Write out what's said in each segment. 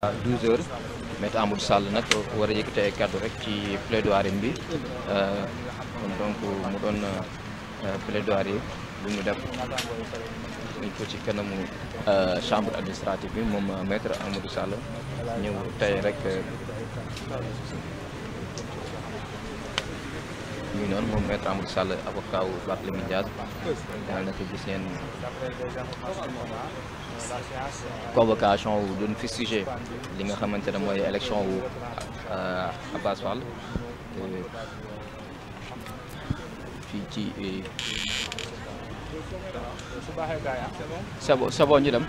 à 12h maître Amadou Sall nag war a yëkkati ay kàddu rek ci plaidoirie bi donc mu doon plaidoirie bu mu def ñu ko ci kanamu chambre administrative bi moom maître Amadou Sall ñëw tey rek ñu noonu moom maître Amadou Sall avocat wu Barthélémy Dias daal na ko gis ngeen convocation wu doon fustigé li nga xamante ne mooy élection wu Abass Fall fii ci c'est bon ñu dem.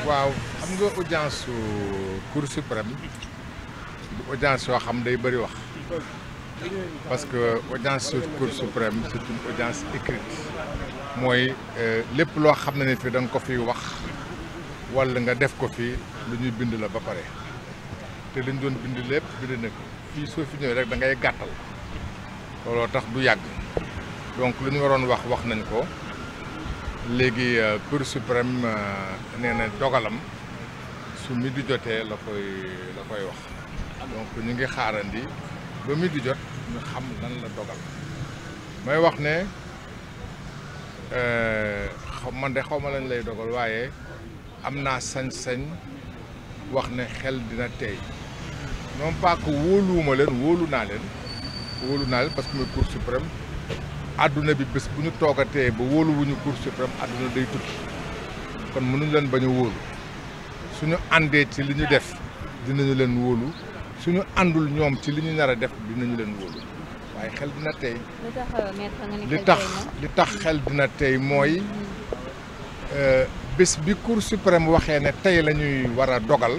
waaw xam nga audience su Cour suprême audience yoo xam day bëri wax parce que audience su Cour suprême c'est une audience écrite mooy lépp loo xam ne ni fi da nga ko fi wax wala nga def ko fi lu ñuy bind la ba pare te li ñu doon bind lépp bind na ko fii soo fi ñëwee rek da ngay gàttal looloo tax du yàgg donc lu ñu waroon wax nañ ko. léegi Cour suprême nee na dogalam su midi jotee la koy wax donc ñu ngi xaarandi ba midi jot ñu xam lan la dogal may wax ne man de xaw ma lañ lay dogal waaye am naa sañ-sañ wax ne xel dina tey non pas que wóoluwuma leen wóolu naa leen parce que muy Cour suprême àdduna bi bés bu ñu toogatee ba wóoluwuñu Cour suprême àdduna day tukki kon mënuñ leen bañ a wóolu suñu àndee ci li ñu def dinañu leen wóolu suñu àndul ñoom ci li ñu nar a def dinañu leen wóolu waaye xel dina tey li tax xel dina tey mooy bés bi Cour suprême waxee ne tey la ñuy war a dogal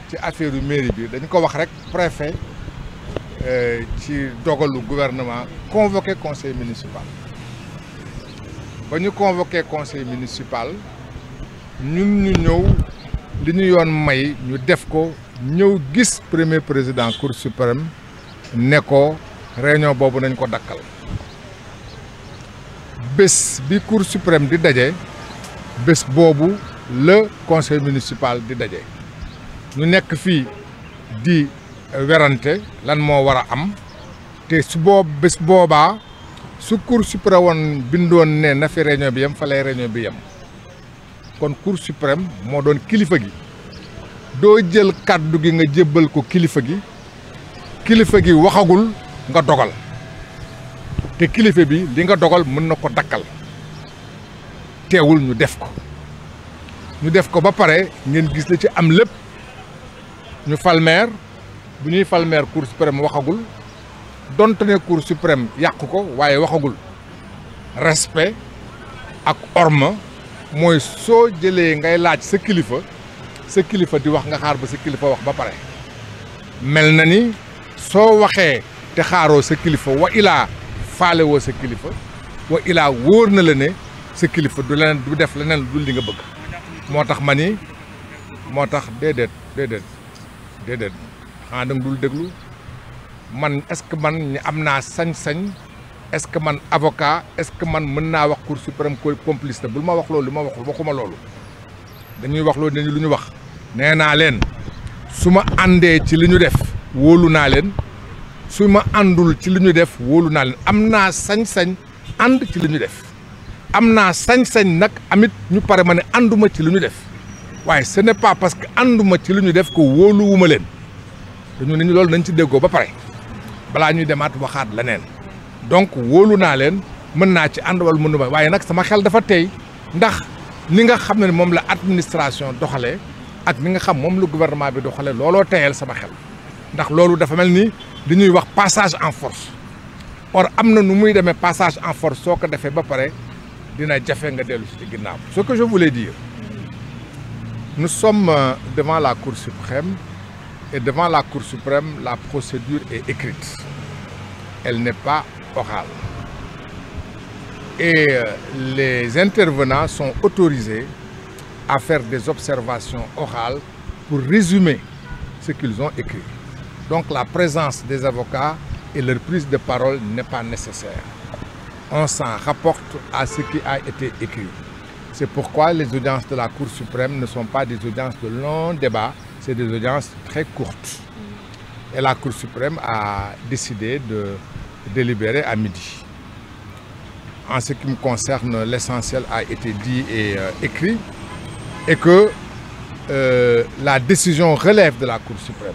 ci affaire yu mairie bi dañu ko wax rek préfet ci dogalu gouvernement convoqué conseil municipal ba ñu convoqué conseil municipal ñun ñu ñëw li ñu yoon may ñu def ko ñëw gis premier président Cour suprême ne ko réunion boobu nañ ko dakkal bés bi Cour suprême di daje bés boobu le conseil municipal di daje ñu nekk fii di werante lan moo war a am te su bés boobaa su Cour suprême woon bindoon ne na fi réunion bi yem fa lay réunion bi yem kon Cour suprême moo doon kilifa gi doo jël kàddu gi nga jébbal ko kilifa gi waxagul nga dogal te kilifa bi li nga dogal mën na ko dakkal teewul ñu def ko ba pare ngeen gis la ci am lépp ñu fal maire bu ñuy fal maire Cour suprême waxagul donte ne Cour suprême yàq ko waaye waxagul respect ak orma mooy soo jëlee ngay laaj sa kilifa di wax nga xaar ba sa kilifa wax ba pare mel na ni soo waxee te xaaroo sa kilifa wa ilaa faale woo sa kilifa wa ilaa wóor na la ne sa kilifa du def leneen du li nga bëgg moo tax déedéet xanaa danga dul déglu man est-ce que man ñi am naa sañ-sañ est-ce que man avocat est-ce que man mën naa wax Cour suprême complice bul ma wax loolu li ma waxuma loolu dañuy wax loolu dañu lu ñu wax nee naa leen su ma àndee ci li ñu def wóolu naa leen su ma àndul ci li ñu def wóolu naa leen am naa sañ-sañ ànd ci li ñu def am naa sañ-sañ nag amit ñu pare ma ne ànduma ci li ñu def waaye ce n'est pas parce que ànduma ci li ñu def ko wóoluwuma leen dañu ne ñu loolu nañ ci déggoo ba pare balaa ñuy demaat waxaat leneen donc wóolu naa leen mën naa ci ànd wala mënuma waaye nag sama xel dafa tey ndax ni nga xam ne moom la administration doxalee ak ni nga xam moom la gouvernement bi doxalee looloo teyal sama xel ndax loolu dafa mel ni li ñuy wax passage en force or am na nu muy demee passage en force soo ko defee ba pare dina jafe nga dellu ci ginnaaw. Ce que je voulais dire, nous sommes devant la Cour suprême. Et devant la Cour suprême, la procédure est écrite. Elle n'est pas orale. Et les intervenants sont autorisés à faire des observations orales pour résumer ce qu'ils ont écrit. Donc la présence des avocats et leur prise de parole n'est pas nécessaire. On s'en rapporte à ce qui a été écrit. C'est pourquoi les audiences de la Cour suprême ne sont pas des audiences de long débat, c'est des audiences très courtes. Et la Cour suprême a décidé de délibérer à midi. En ce qui me concerne, l'essentiel a été dit et écrit, et que la décision relève de la Cour suprême,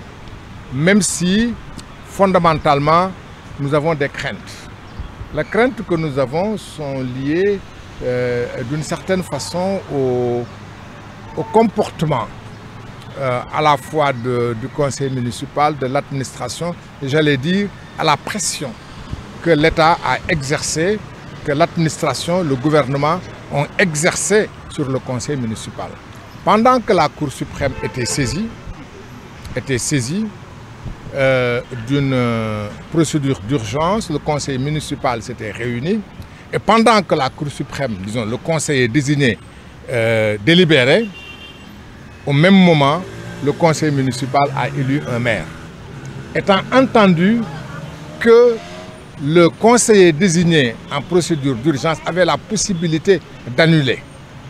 même si fondamentalement nous avons des craintes. Les craintes que nous avons sont liées d'une certaine façon au comportement à la fois du conseil municipal, de l'administration, et j'allais dire à la pression que l'État a exercée, que l'administration, le gouvernement ont exercé sur le conseil municipal. Pendant que la Cour suprême était saisie d'une procédure d'urgence, le conseil municipal s'était réuni, et pendant que la Cour suprême, disons, le conseil désigné délibérait, au même moment, le conseil municipal a élu un maire. Étant entendu que le conseiller désigné en procédure d'urgence avait la possibilité d'annuler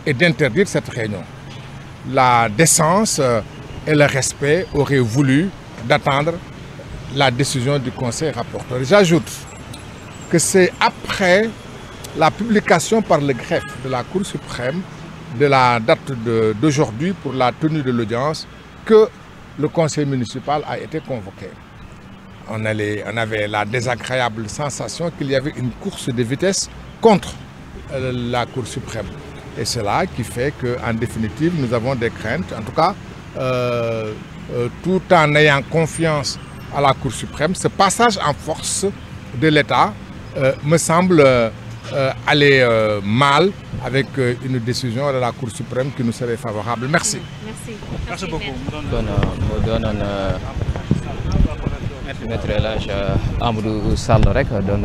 et d'interdire cette réunion, la décence et le respect auraient voulu d'attendre la décision du conseil rapporteur. J'ajoute que c'est après la publication par le greffe de la Cour suprême de la date d'aujourd'hui pour la tenue de l'audience que le conseil municipal a été convoqué. On avait la désagréable sensation qu'il y avait une course de vitesse contre la Cour suprême. Et c'est là qui fait qu'en définitive, nous avons des craintes. En tout cas, tout en ayant confiance à la Cour suprême, ce passage en force de l'État me semble aller mal avec une décision de la Cour suprême qui nous serait favorable. Merci. Merci beaucoup. Maître El Hadj Amadou Sall rek doon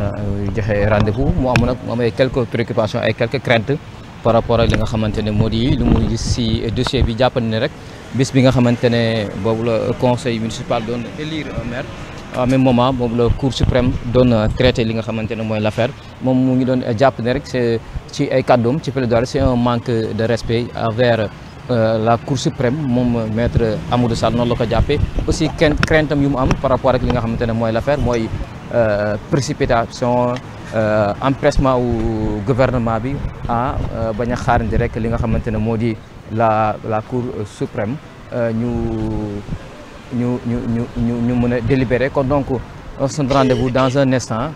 joxe rendez-vous mu amoon nag mu am ay quelques préoccupations ay quelques craintes par rapport ak li nga xamante ne moo di lu muy gis si dossier bi jàpp ne rek bis bi nga xamante ne boobu la conseil municipal doon élire un maire au même moment boobu la Cour suprême doon traité li nga xamante ne mooy l'affaire moom mu ngi doon jàpp ne rek c'est ci ay kàddoom ci plaidoirie c'est un manque de respect envers la Cour suprême moom maître Amadou Sall noonu la ko jàppee aussi crainte am yu mu am par rapport ak li nga xamante ne mooy l'affaire mooy précipitation empressement wu gouvernement bi bañ a xaarandi rek li nga xamante ne moo di la Cour suprême ñu mën a délibérer kon donc on se donne rendez-vous dans un instant